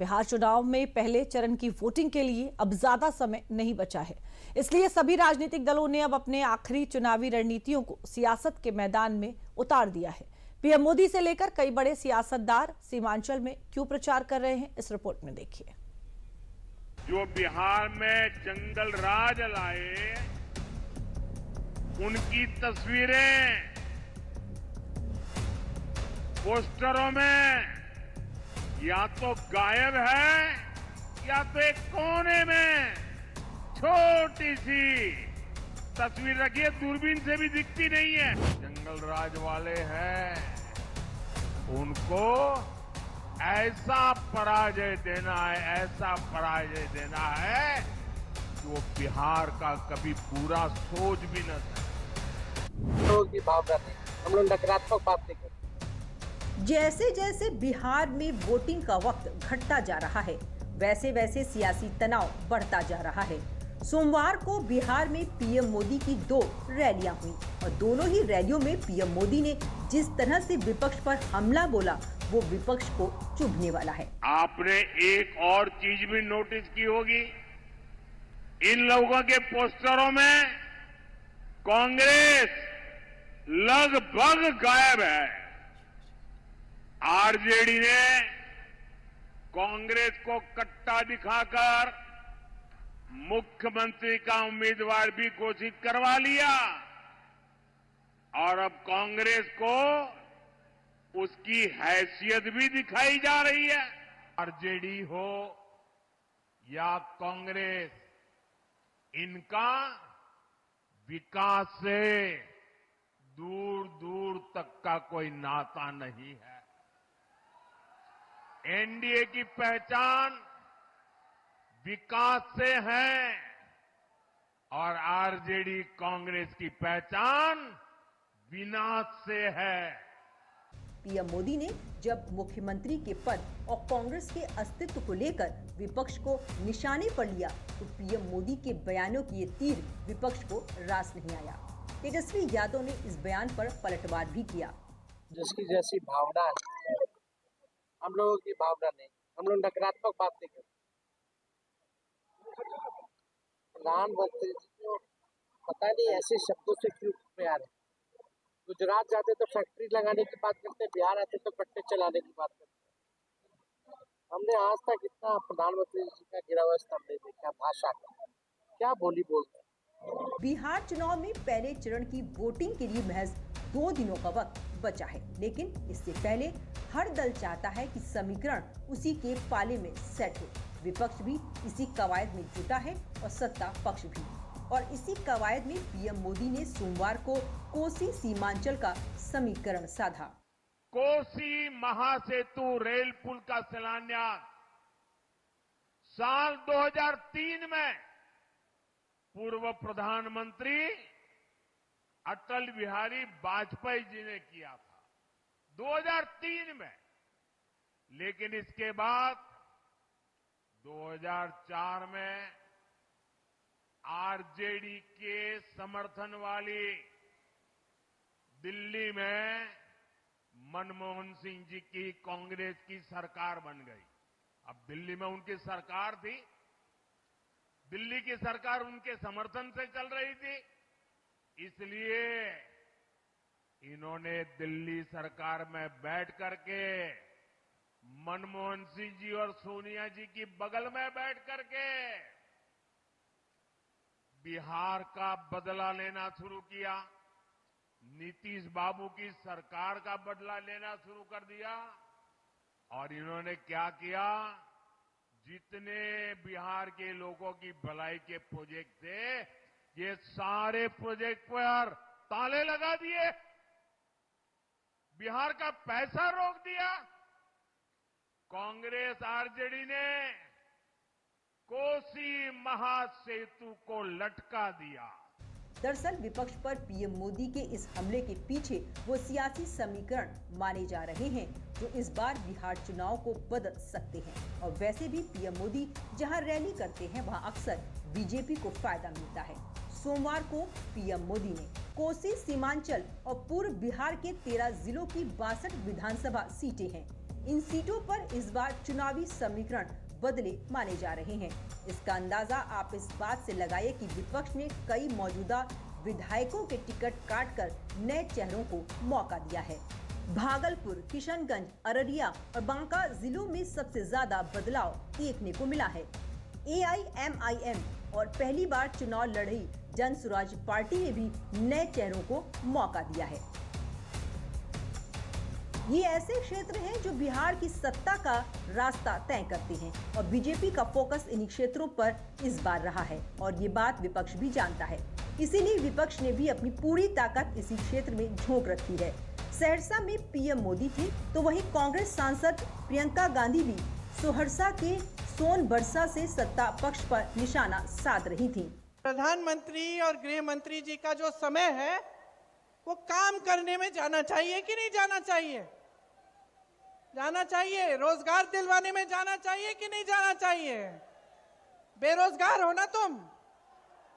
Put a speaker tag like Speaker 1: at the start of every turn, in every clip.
Speaker 1: बिहार चुनाव में पहले चरण की वोटिंग के लिए अब ज्यादा समय नहीं बचा है, इसलिए सभी राजनीतिक दलों ने अब अपने आखिरी चुनावी रणनीतियों को सियासत के मैदान में उतार दिया है। पीएम मोदी से लेकर कई बड़े सियासतदार सीमांचल में क्यों प्रचार कर रहे हैं, इस रिपोर्ट में देखिए।
Speaker 2: जो बिहार में जंगल राज लाए, उनकी तस्वीरें पोस्टरों में या तो गायब है या तो एक कोने में छोटी सी तस्वीर रखी है, दूरबीन से भी दिखती नहीं है। जंगल राज वाले हैं, उनको ऐसा पराजय देना है, ऐसा पराजय देना है जो बिहार का कभी पूरा सोच भी न सके।
Speaker 3: लोगों की भावना नहीं, हम लोग नकारात्मक बात नहीं करते।
Speaker 4: जैसे जैसे बिहार में वोटिंग का वक्त घटता जा रहा है, वैसे वैसे सियासी तनाव बढ़ता जा रहा है। सोमवार को बिहार में पीएम मोदी की 2 रैलियां हुई और दोनों ही रैलियों में पीएम मोदी ने जिस तरह से विपक्ष पर हमला बोला, वो विपक्ष को चुभने वाला है।
Speaker 2: आपने एक और चीज भी नोटिस की होगी, इन लोगों के पोस्टरों में कांग्रेस लगभग गायब है। आरजेडी ने कांग्रेस को कट्टा दिखाकर मुख्यमंत्री का उम्मीदवार भी घोषित करवा लिया और अब कांग्रेस को उसकी हैसियत भी दिखाई जा रही है। आरजेडी हो या कांग्रेस, इनका विकास से दूर दूर तक का कोई नाता नहीं है। एनडीए की पहचान विकास से है और आरजेडी कांग्रेस की पहचान विनाश से है।
Speaker 4: पीएम मोदी ने जब मुख्यमंत्री के पद और कांग्रेस के अस्तित्व को लेकर विपक्ष को निशाने पर लिया, तो पीएम मोदी के बयानों की ये तीर विपक्ष को रास नहीं आया। तेजस्वी यादव ने इस बयान पर पलटवार भी किया।
Speaker 3: जिसकी जैसी भावना है, हम लोगों की भावना नहीं, हम लोग नकारात्मक बात नहीं करते। प्रधानमंत्री जी को पता नहीं ऐसे शब्दों से क्यों प्यार है। गुजरात जाते तो फैक्ट्री लगाने की बात करते, बिहार आते तो कट्टे चलाने की बात करते। हमने आज तक इतना प्रधानमंत्री जी का गिरा हुआ स्तर नहीं देखा। भाषा का क्या बोली बोलते हैं।
Speaker 4: बिहार चुनाव में पहले चरण की वोटिंग के लिए महज 2 दिनों का वक्त बचा है, लेकिन इससे पहले हर दल चाहता है कि समीकरण उसी के पाले में सेट हो। विपक्ष भी इसी कवायद में जुटा है और सत्ता पक्ष भी। और इसी कवायद में पीएम मोदी ने सोमवार को कोसी सीमांचल का समीकरण साधा।
Speaker 2: कोसी महासेतु रेल पुल का शिलान्यास साल 2003 में पूर्व प्रधानमंत्री अटल बिहारी वाजपेयी जी ने किया था, 2003 में। लेकिन इसके बाद 2004 में आरजेडी के समर्थन वाली दिल्ली में मनमोहन सिंह जी की कांग्रेस की सरकार बन गई। अब दिल्ली में उनकी सरकार थी, दिल्ली की सरकार उनके समर्थन से चल रही थी, इसलिए इन्होंने दिल्ली सरकार में बैठ करके मनमोहन सिंह जी और सोनिया जी की बगल में बैठ करके बिहार का बदला लेना शुरू किया, नीतीश बाबू की सरकार का बदला लेना शुरू कर दिया। और इन्होंने क्या किया, जितने बिहार के लोगों की भलाई के प्रोजेक्ट थे, ये सारे प्रोजेक्ट पर ताले लगा दिए, बिहार का पैसा रोक दिया। कांग्रेस आरजेडी ने कोसी महासेतु को लटका दिया।
Speaker 4: दरअसल विपक्ष पर पीएम मोदी के इस हमले के पीछे वो सियासी समीकरण माने जा रहे हैं जो इस बार बिहार चुनाव को बदल सकते हैं। और वैसे भी पीएम मोदी जहां रैली करते हैं, वहां अक्सर बीजेपी को फायदा मिलता है। सोमवार को पीएम मोदी ने कोसी सीमांचल और पूर्व बिहार के 13 जिलों की 62 विधानसभा सीटें हैं, इन सीटों पर इस बार चुनावी समीकरण बदले माने जा रहे हैं। इसका अंदाजा आप इस बात से लगाइए कि विपक्ष ने कई मौजूदा विधायकों के टिकट काटकर नए चेहरों को मौका दिया है। भागलपुर, किशनगंज, अररिया और बांका जिलों में सबसे ज्यादा बदलाव देखने को मिला है। AIMIM और पहली बार चुनाव लड़ रही जन स्वराज पार्टी ने भी नए चेहरों को मौका दिया है। ये ऐसे क्षेत्र हैं जो बिहार की सत्ता का रास्ता तय करते हैं और बीजेपी का फोकस इन्हीं क्षेत्रों पर इस बार रहा है और ये बात विपक्ष भी जानता है। इसीलिए विपक्ष ने भी अपनी पूरी ताकत इसी क्षेत्र में झोंक रखी है। सहरसा में PM मोदी थे तो वहीं कांग्रेस सांसद प्रियंका गांधी भी सोहरसा के सोनबरसा से सत्ता पक्ष पर निशाना साध रही थी।
Speaker 5: प्रधानमंत्री और गृह मंत्री जी का जो समय है वो काम करने में जाना चाहिए कि नहीं जाना चाहिए? जाना चाहिए। रोजगार दिलवाने में जाना चाहिए कि नहीं जाना चाहिए? बेरोजगार हो ना तुम,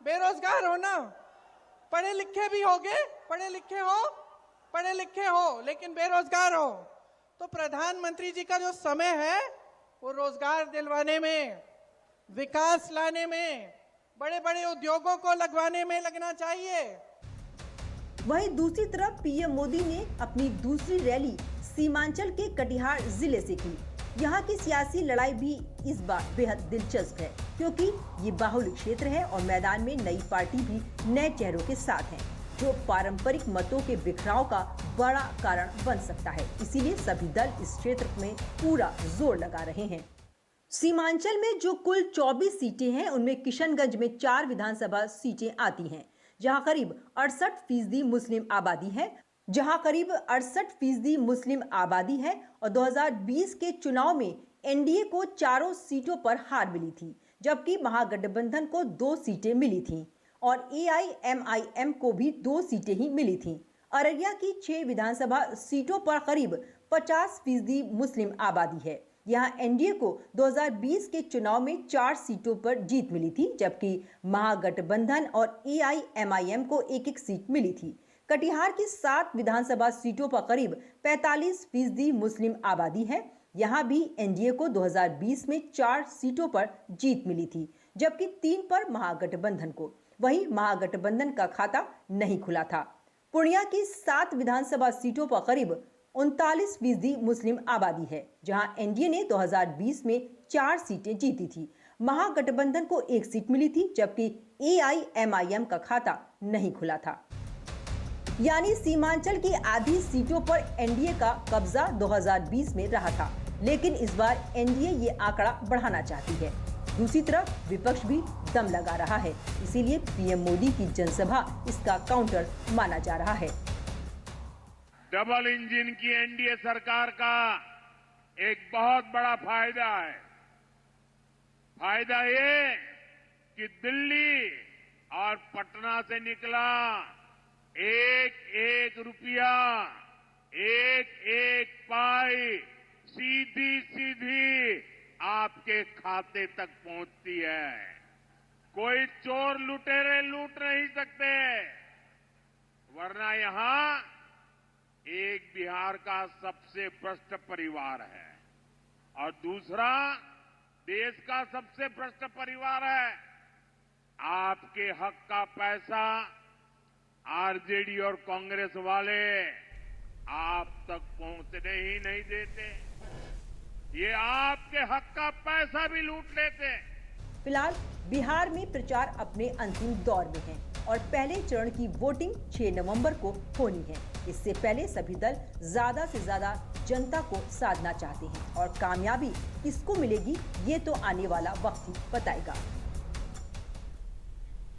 Speaker 5: बेरोजगार हो ना, पढ़े लिखे भी होगे, पढ़े लिखे हो लेकिन बेरोजगार हो। तो प्रधानमंत्री जी का जो समय है वो रोजगार दिलवाने में, विकास लाने में, बड़े बड़े उद्योगों को लगवाने में लगना चाहिए।
Speaker 4: वहीं दूसरी तरफ PM मोदी ने अपनी दूसरी रैली सीमांचल के कटिहार जिले से की। यहाँ की सियासी लड़ाई भी इस बार बेहद दिलचस्प है क्योंकि ये बाहुल्य क्षेत्र है और मैदान में नई पार्टी भी नए चेहरों के साथ है जो पारंपरिक मतों के बिखराव का बड़ा कारण बन सकता है। इसीलिए सभी दल इस क्षेत्र में पूरा जोर लगा रहे हैं। सीमांचल में जो कुल 24 सीटें हैं उनमें किशनगंज में 4 विधानसभा सीटें आती हैं जहां करीब 68% मुस्लिम आबादी है और 2020 के चुनाव में NDA को 4 सीटों पर हार मिली थी जबकि महागठबंधन को 2 सीटें मिली थीं और AIMIM को भी 2 सीटें ही मिली थीं। अररिया की 6 विधानसभा सीटों पर करीब 50% मुस्लिम आबादी है। यहाँ NDA को 2020 के चुनाव में 4 सीटों पर जीत मिली थी जबकि महागठबंधन और AIMIM को 1-1 सीट मिली थी। कटिहार की 7 विधानसभा सीटों पर करीब 45% मुस्लिम आबादी है। यहाँ भी NDA को 2020 में 4 सीटों पर जीत मिली थी जबकि 3 पर महागठबंधन को। वहीं महागठबंधन का खाता नहीं खुला था। पूर्णिया की 7 विधानसभा सीटों पर करीब 39% मुस्लिम आबादी है जहां NDA ने 2020 में 4 सीटें जीती थी। महागठबंधन को 1 सीट मिली थी जबकि AIMIM का खाता नहीं खुला था। यानी सीमांचल की आधी सीटों पर NDA का कब्जा 2020 में रहा था लेकिन इस बार NDA ये आंकड़ा बढ़ाना चाहती है। दूसरी तरफ विपक्ष भी दम लगा रहा है इसीलिए PM मोदी की जनसभा इसका काउंटर माना जा रहा है।
Speaker 2: डबल इंजन की NDA सरकार का एक बहुत बड़ा फायदा है। फायदा ये कि दिल्ली और पटना से निकला एक रुपया, एक पाई सीधी आपके खाते तक पहुंचती है। कोई चोर लुटेरे लूट नहीं सकते, वरना यहां एक बिहार का सबसे भ्रष्ट परिवार है और दूसरा देश का सबसे भ्रष्ट परिवार है। आपके हक का पैसा आरजेडी और कांग्रेस वाले आप तक पहुंचने ही नहीं देते, ये आपके हक का पैसा भी लूट लेते।
Speaker 4: फिलहाल बिहार में प्रचार अपने अंतिम दौर में है और पहले चरण की वोटिंग 6 नवंबर को होनी है। इससे पहले सभी दल ज्यादा से ज्यादा जनता को साधना चाहते हैं और कामयाबी किसको मिलेगी ये तो आने वाला वक्त ही बताएगा।